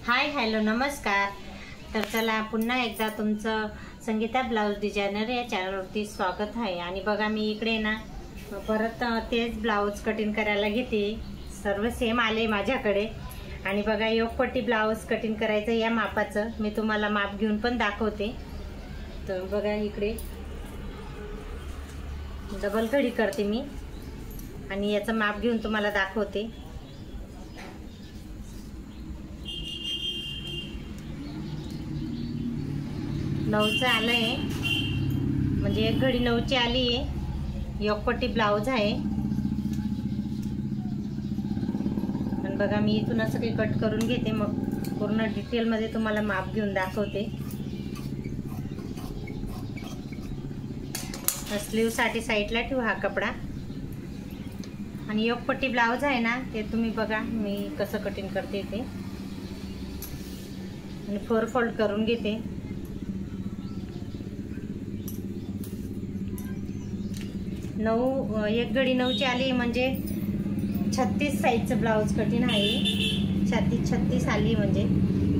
Hi hello नमस्कार। तर चला पुन्हा एकदा तुमचं संगीता ब्लाउज डिझायनर या चॅनलवरती स्वागत आहे। आणि बघा मी इकडे ना परत तेच ब्लाउज कटिंग करायला घेते। सर्व सेम आले माझ्याकडे। आणि बघा योगपट्टी ब्लाउज कटिंग करायचं या मापाचं मी तुम्हाला माप घेऊन पण दाखवते। तर बघा इकडे डबल कडी करते मी आणि याचं माप घेऊन तुम्हाला दाखवते। नऊचं आलंय म्हणजे एक घडी 9ची आली आहे। योगपट्टी ब्लाउज आहे। आणि बघा मी इथून असं काही कट करून घेते, मग पूर्ण डिटेल मध्ये तुम्हाला माप घेऊन दाखवते। स्लीव साठी साईडला ठेवू हा कपडा। आणि योगपट्टी ब्लाउज आहे ना ते तुम्ही बघा मी कसं कटिंग करते ते। आणि 4 फोल्ड करून घेते। एक घडी 9ची आली म्हणजे 36 साईजचं ब्लाउज कटिंग आहे। छाती 36 आली म्हणजे।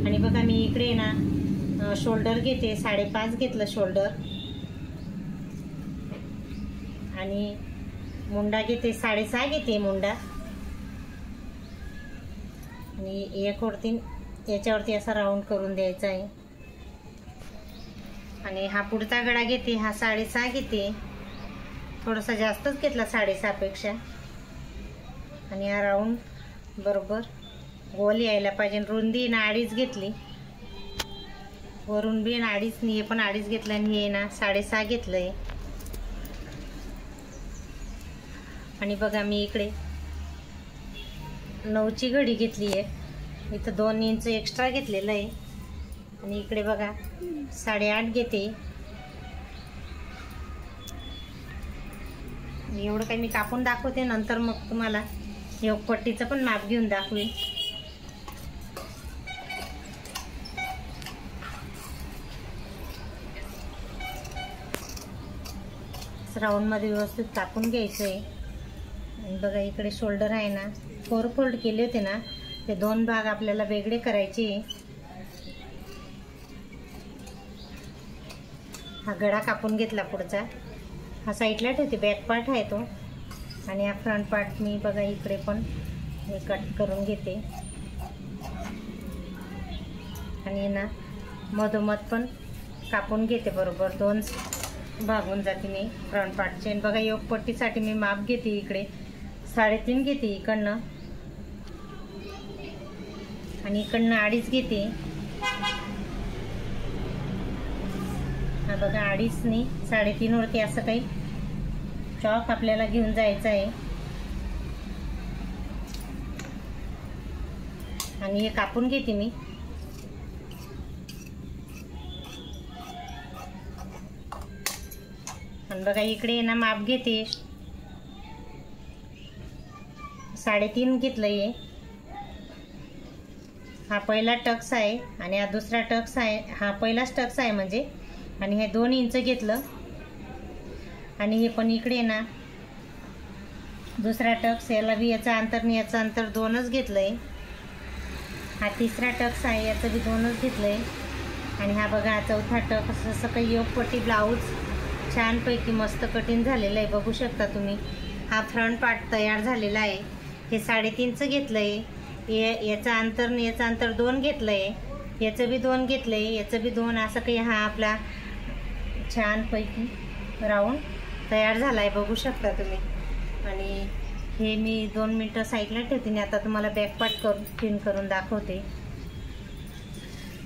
आणि बघा मी इकडे ना शोल्डर घेते, 5.5 घेतलं शोल्डर। आणि मुंडा घेते 6.5 घेते मुंडा। आणि एक याच्यावरती असा राऊंड करून द्यायचा आहे। आणि हा पुढचा गळा घेते, हा 6.5 घेते, थोडासा जास्तच घेतला 6.5 पेक्षा। आणि हा राऊंड बरोबर गोल यायला पाहिजे। रुंदी ना 2.5 घेतली, वरून बी 2.5 हे पण 2.5 घेतलं आणि हे ना 6.5 घेतलंय। आणि बघा मी इकडे 9ची घडी घेतली आहे, इथं 2 इंच एक्स्ट्रा घेतलेलं आहे। आणि इकडे बघा 8.5 घेते। एवढं काही मी कापून दाखवते, नंतर मग तुम्हाला योगपट्टीचं पण माप घेऊन दाखवेन। राऊंड मध्ये व्यवस्थित कापून घ्यायचं आहे। आणि बघा इकडे शोल्डर आहे ना 4 फोल्ड केले होते ना, ते 2 भाग आपल्याला वेगळे करायचे। हा गळा कापून घेतला पुढचा, हा साईडला ठेवते, बॅक पार्ट आहे तो। आणि हा फ्रंट पार्ट मी बघा इकडे पण हे कट करून घेते। आणि ना मधोमध पण कापून घेते, बरोबर 2 भागून जाते मी फ्रंट पार्टचे। आणि बघा योगपट्टीसाठी मी माप घेते, इकडे 3.5 घेते इकडनं आणि इकडनं 2.5 घेते। हा बघा 2.5 नी 3.5 वरती असं काही चॉक आपल्याला घेऊन जायचं आहे। आणि हे कापून घेते मी। आणि बघा इकडे ना माप घेते 3.5 घेतलंय। हा पहिला टक्स आहे आणि हा दुसरा टक्स आहे, हा पहिलाच टक्स आहे म्हणजे। आणि हे 2 इंच घेतलं। आणि हे पण इकडे ना दुसरा टक्स, याला बी याचं अंतर आणि याचं अंतर 2च घेतलंय। हा तिसरा टक्स आहे, याचं बी 2च घेतलंय। आणि हा बघा हा चौथा टक्स। असं काही योगपट्टी ब्लाऊज छानपैकी मस्त कटिंग झालेलं आहे, बघू शकता तुम्ही। हा फ्रंट पार्ट तयार झालेला आहे। हे 3.5चं घेतलंय, याचं अंतर आणि याचं अंतर 2 घेतलंय, याचं बी 2 घेतलंय, याचं बी 2। असं काही हा आपला छानपैकी राऊंड तयार झाला आहे, बघू शकता तुम्ही। आणि हे मी 2 मिनटं साईडला ठेवते आणि आता तुम्हाला बॅक पार्ट पिन करून दाखवते।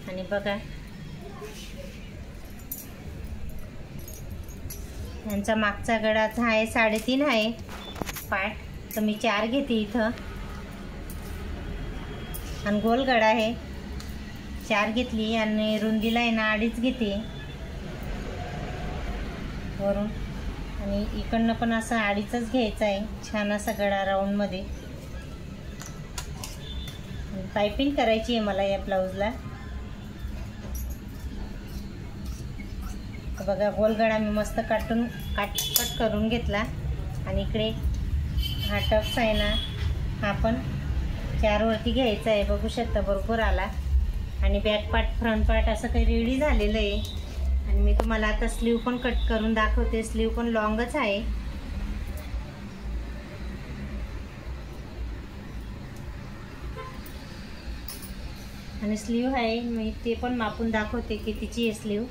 आणि बघा यांचा मागचा गळाचा आहे 3.5 आहे पार्ट, तर मी 4 घेते इथं। आणि गोल गळा आहे 4 घेतली। आणि रुंदीला आहे ना 2.5 घेते वरून। आणि इकडनं पण असं 2.5च घ्यायचं आहे, छान असा गळा राऊंड मध्ये। पाइपिंग करायची आहे मला या ब्लाऊजला। बघा गोल गळा मी मस्त कट करून घेतला। आणि इकडे हा टक्स आहे ना, हा पण 4 वरती घ्यायचा आहे, बघू शकता बरोबर आला। आणि बॅक पार्ट फ्रंट पार्ट असं काही रेडी झालेलं आहे. आणि मी तुम्हाला आता स्लीव पण कट करून दाखवते. स्लीव पण लॉंगच आहे. आणि स्लीव आहे मी ते पण मापून दाखवते कितीची आहे स्लीव.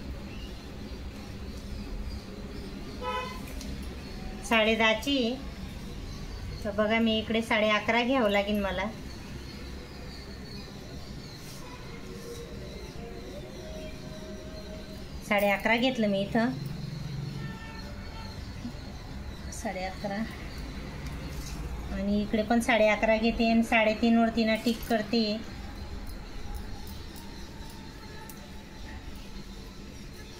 10.5ची आहे. तर बघा मी इकडे 11.5 घ्यावं लागेल मला. साडे 11 घेतलं मी इथं. 11.5 आणि इकडे पण 11.5 घेते आणि 3.5 वरती ना टिक करते.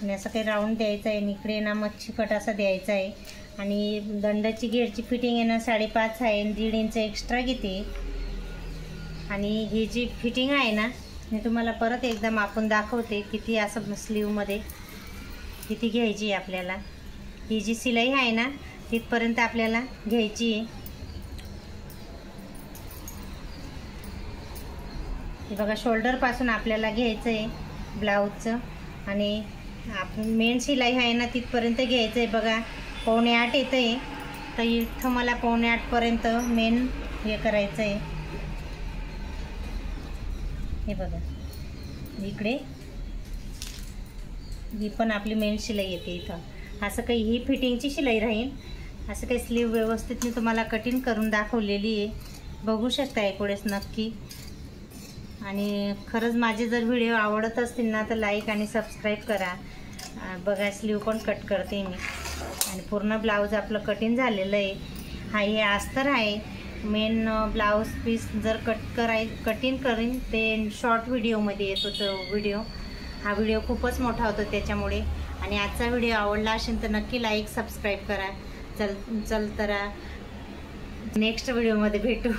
आणि असं काही राऊंड द्यायचं आहे आणि इकडे ना मच्छी कट असा द्यायचा आहे. आणि दंडाची घेरची फिटिंग आहे ना 5.5 आहे आणि 1.5 इंच एक्स्ट्रा घेते. आणि ही जी फिटिंग आहे ना मी तुम्हाला परत एकदा मापून दाखवते किती असं स्लीवमध्ये किती घ्यायची आहे आपल्याला. ही जी शिलाई आहे ना तिथपर्यंत आपल्याला घ्यायची आहे. हे बघा शोल्डरपासून आपल्याला घ्यायचं आहे ब्लाऊजचं. आणि आपण मेन शिलाई आहे ना तिथपर्यंत घ्यायचं आहे. बघा 7.25 येतं आहे. तर इथं मला 7.25 पर्यंत मेन हे करायचं आहे. हे बघा इकडे ही पण आपली मेन शिलाई येते इथं. असं काही ही फिटिंगची शिलाई राहील. असं काही स्लीव व्यवस्थित मी तुम्हाला कटिंग करून दाखवलेली आहे. बघू शकता एकवेळेस नक्की. आणि खरंच माझे जर व्हिडिओ आवडत असतील ना तर लाईक आणि सबस्क्राईब करा. बघा स्लीव पण कट करते मी. आणि पूर्ण ब्लाऊज आपलं कटिंग झालेलं आहे. हा हे अस्तर आहे. मेन ब्लाऊज पीस जर कटिंग करीन ते शॉर्ट व्हिडिओमध्ये येतो तो व्हिडिओ. हा व्हिडिओ खूपच मोठा होतो त्याच्यामुळे. आणि आजचा व्हिडिओ आवडला असेल तर नक्की लाईक सबस्क्राईब करा. चल तर नेक्स्ट व्हिडिओमध्ये भेटू.